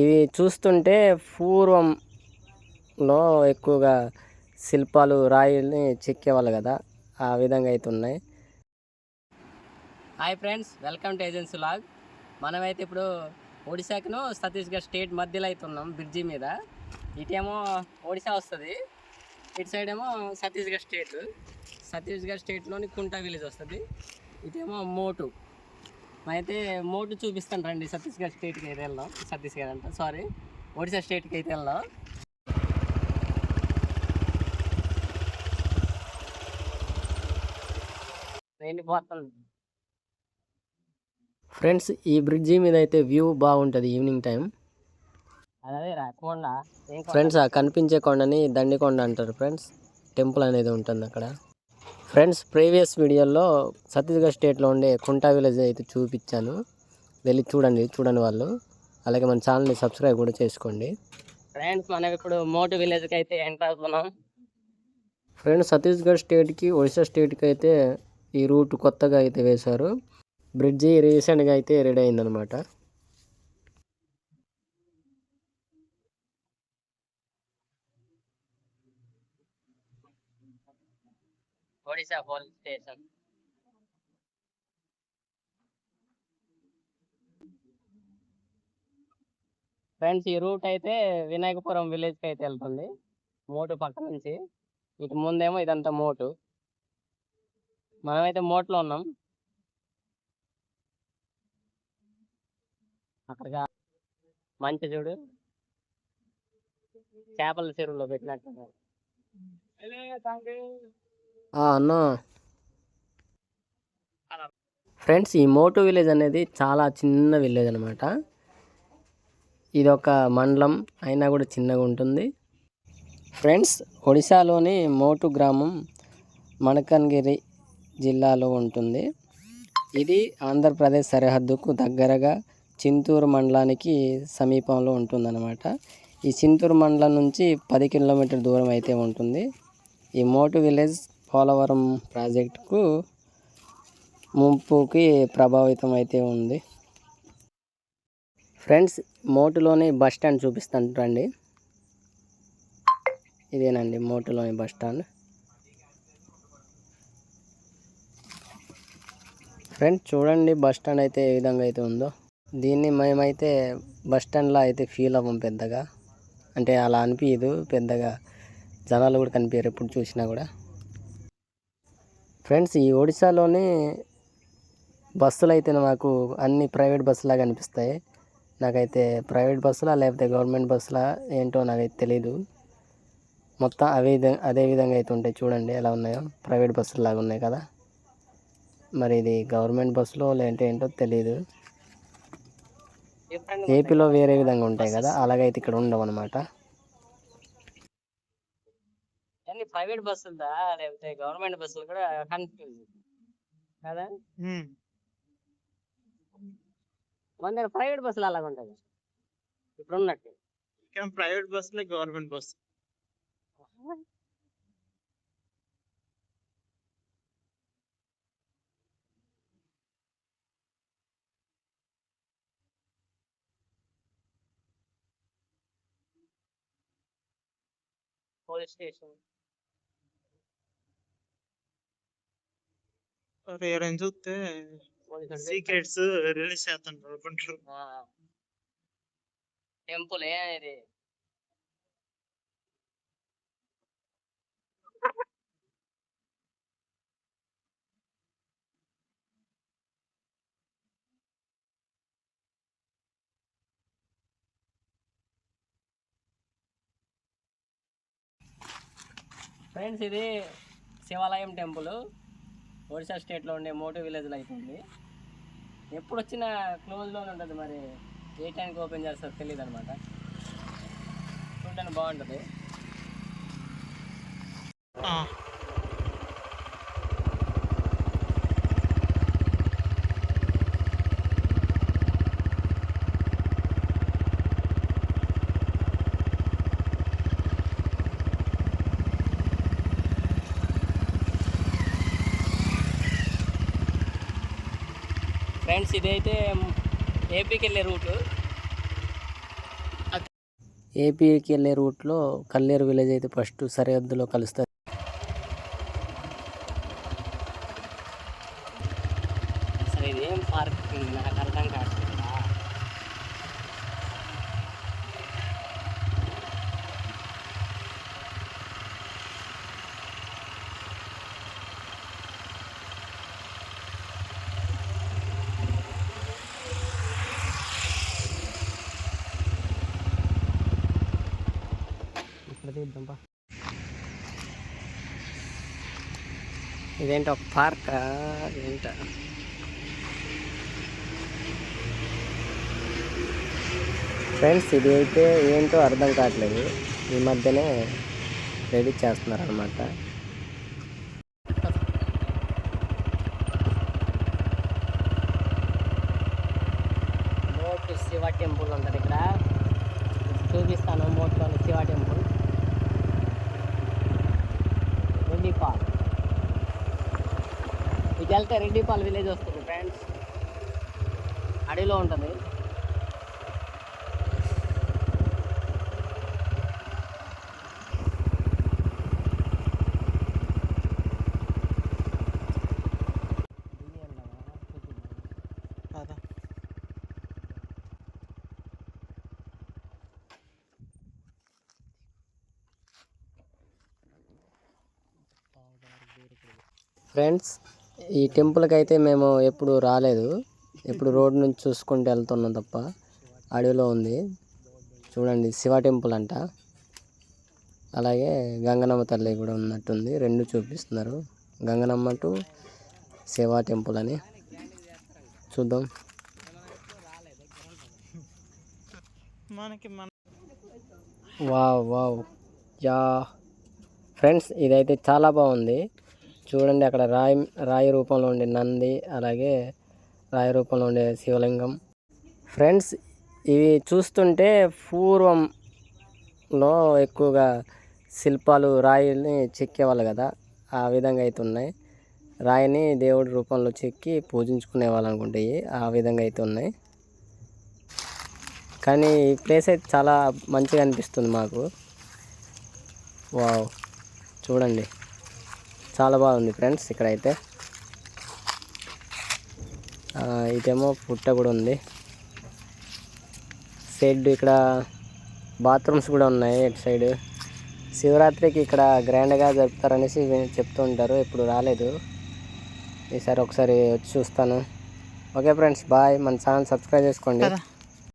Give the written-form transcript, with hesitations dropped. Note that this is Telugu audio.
ఇవి చూస్తుంటే పూర్వంలో ఎక్కువగా శిల్పాలు రాయిల్ని చెక్కేవాళ్ళు కదా, ఆ విధంగా అయితే ఉన్నాయి. Hi friends, welcome to agency log. మనమైతే ఇప్పుడు ఒడిశాకును ఛత్తీస్గఢ్ స్టేట్ మధ్యలో అయితే ఉన్నాం, బ్రిడ్జి మీద. ఇటేమో ఒడిశా వస్తుంది, ఇటు సైడ్ ఏమో ఛత్తీస్గఢ్ స్టేట్లోని కుంటా విలేజ్ వస్తుంది. ఇటేమో మోటు. అయితే మోటు చూపిస్తాను రండి. ఛత్తీస్గఢ్ స్టేట్కి అయితే వెళ్దాం. ఛత్తీస్గఢ్ అంట, సారీ, ఒడిశా స్టేట్కి అయితే వెళ్దాం. ఫ్రెండ్స్, ఈ బ్రిడ్జి మీద అయితే వ్యూ బాగుంటుంది ఈవినింగ్ టైం. ఫ్రెండ్స్, ఆ కనిపించే కొండని దండికొండ అంటారు ఫ్రెండ్స్. టెంపుల్ అనేది ఉంటుంది అక్కడ. ఫ్రెండ్స్, ప్రీవియస్ వీడియోలో ఛత్తీస్గఢ్ స్టేట్లో ఉండే కుంటా విలేజ్ అయితే చూపించాను, వెళ్ళి చూడండి వాళ్ళు. అలాగే మన ఛానల్ని సబ్స్క్రైబ్ కూడా చేసుకోండి. ఫ్రెండ్స్, మనం ఇప్పుడు మోటు విలేజ్కి అయితే ఎంటర్ అవుతున్నాం. ఫ్రెండ్స్, ఛత్తీస్గఢ్ స్టేట్కి ఒడిశా స్టేట్కి అయితే ఈ రూట్ కొత్తగా అయితే వేశారు. బ్రిడ్జి రీసెంట్గా అయితే రెడీ అయిందనమాట. Odisha police station. ఫ్రెండ్స్, ఈ రూట్ అయితే వినాయకపురం విలేజ్కి అయితే వెళ్తుంది, మోటు పక్క నుంచి. ఇటు ముందేమో ఇదంతా మోటు. మనమైతే మోట్లో ఉన్నాం. అక్కడికి మంచి చూడు, చేపల చెరువులో పెట్టినట్టు అన్నా. ఫ్రెండ్స్, ఈ మోటు విలేజ్ అనేది చాలా చిన్న విలేజ్ అనమాట. ఇది ఒక మండలం అయినా కూడా చిన్నగా ఉంటుంది. ఫ్రెండ్స్, ఒడిశాలోని మోటు గ్రామం మల్కన్గిరి జిల్లాలో ఉంటుంది. ఇది ఆంధ్రప్రదేశ్ సరిహద్దుకు దగ్గరగా చింతూరు మండలానికి సమీపంలో ఉంటుందన్నమాట. ఈ చింతూరు మండలం నుంచి 10 కిలోమీటర్ దూరం అయితే ఉంటుంది. ఈ మోటు విలేజ్ పోలవరం ప్రాజెక్టుకు ముంపుకి ప్రభావితం అయితే ఉంది. ఫ్రెండ్స్, మోటులోని బస్ స్టాండ్ చూపిస్తాను రండి. ఇదేనండి మోటులోని బస్ స్టాండ్. ఫ్రెండ్స్, చూడండి బస్ స్టాండ్ అయితే ఏ విధంగా అయితే ఉందో. దీన్ని మేమైతే బస్ స్టాండ్లో అయితే ఫీల్ అవ్వం పెద్దగా, అంటే అలా అనిపించదు పెద్దగా. జనాలు కూడా కనిపించారు ఎప్పుడు చూసినా కూడా. ఫ్రెండ్స్, ఈ ఒడిశాలోని బస్సులు అయితే నాకు అన్ని ప్రైవేట్ బస్సులాగా అనిపిస్తాయి. నాకైతే ప్రైవేట్ బస్సులా లేకపోతే గవర్నమెంట్ బస్సులా ఏంటో నాకైతే తెలీదు. మొత్తం అదే విధంగా అయితే ఉంటాయి. చూడండి ఎలా ఉన్నాయో, ప్రైవేట్ బస్సులు లాగా ఉన్నాయి కదా. మరి ఇది గవర్నమెంట్ బస్సులో లేదంటే ఏంటో తెలీదు. ఏపీలో వేరే విధంగా ఉంటాయి కదా, అలాగైతే ఇక్కడ ఉండవు అనమాట. ప్రైవేట్ బస్సులదా లేకపోతే గవర్నమెంట్ బస్సులు కూడా కన్ఫ్యూజ్ కదా. మన ప్రైవేట్ బస్సులు అలాగ ఉంటాయి ఇప్పుడు ఉన్నట్టు. ప్రైవేట్ బస్సులే గవర్నమెంట్ బస్సు. పోలీస్ స్టేషన్ ఎవరైనా చూస్తే సీక్రెట్స్ రిలీజ్ చేస్తుంటారు అనుకుంటారు. టెంపుల్ ఇది. ఫ్రెండ్స్, ఇది శివాలయం టెంపుల్ ఒడిశా స్టేట్లో ఉండే మోటు విలేజ్లో అవుతుంది. ఎప్పుడు వచ్చినా క్లోజ్లోనే ఉంటుంది, మరి ఏ టైంకి ఓపెన్ చేస్తారో తెలియదు అనమాట. చూడడానికి బాగుంటుంది. ఫ్రెండ్స్, ఇదైతే ఏపీకి వెళ్ళే రూటు. ఏపీకి వెళ్ళే రూట్లో కల్లేరు విలేజ్ అయితే ఫస్ట్ సరిహద్దులో కలుస్తుంది. అసలు ఇదేం పార్క్ నాకు అర్థం కావట్లేదు. ఇదేంటి ఒక పార్క్ ఏంట? ఫ్రెండ్స్ ఇది అయితే ఏంటో అర్థం కావట్లేదు. ఈ మధ్యనే రెడీ చేస్తున్నారు అనమాట. మోటు శివ టెంపుల్ ఉంటుంది ఇక్కడ, చూపిస్తాను. మోటులోని శివ టెంపుల్, రెడ్డిపాల్. ఇది వెళ్తే రెడ్డిపాల్ విలేజ్ వస్తుంది ఫ్రెండ్స్, అడవిలో ఉంటుంది. ఫ్రెండ్స్ ఈ టెంపుల్కి అయితే మేము ఎప్పుడు రాలేదు, ఎప్పుడు రోడ్ నుంచి చూసుకుంటూ వెళ్తున్నాం తప్ప. అడవిలో ఉంది చూడండి, శివ టెంపుల్ అంట. అలాగే గంగనమ్మ తల్లి కూడా ఉన్నట్టుంది, రెండు చూపిస్తున్నారు, గంగనమ్మ టు శివ టెంపుల్ అని. చూద్దాం. వావ్ వావ్ యా ఫ్రెండ్స్, ఇదైతే చాలా బాగుంది. చూడండి అక్కడ రాయి రూపంలో ఉండే నంది, అలాగే రాయి రూపంలో ఉండే శివలింగం. ఫ్రెండ్స్ ఇవి చూస్తుంటే పూర్వంలో ఎక్కువగా శిల్పాలు రాయిని చెక్కేవాళ్ళు కదా, ఆ విధంగా అయితే ఉన్నాయి. రాయిని దేవుడి రూపంలో చెక్కి పూజించుకునే వాళ్ళు అనుకుంటాయి, ఆ విధంగా అయితే ఉన్నాయి. కానీ ఈ ప్లేస్ అయితే చాలా మంచిగా అనిపిస్తుంది మాకు. వావ్ చూడండి చాలా బాగుంది ఫ్రెండ్స్. ఇక్కడైతే ఇదేమో పుట్ట కూడా ఉంది. సైడ్ ఇక్కడ బాత్రూమ్స్ కూడా ఉన్నాయి. ఇటు సైడ్ శివరాత్రికి ఇక్కడ గ్రాండ్గా జరుపుతారనేసి చెప్తూ ఉంటారు, ఎప్పుడు రాలేదు. ఈసారి ఒకసారి వచ్చి చూస్తాను. ఓకే ఫ్రెండ్స్ బాయ్, మన ఛానల్ సబ్స్క్రైబ్ చేసుకోండి.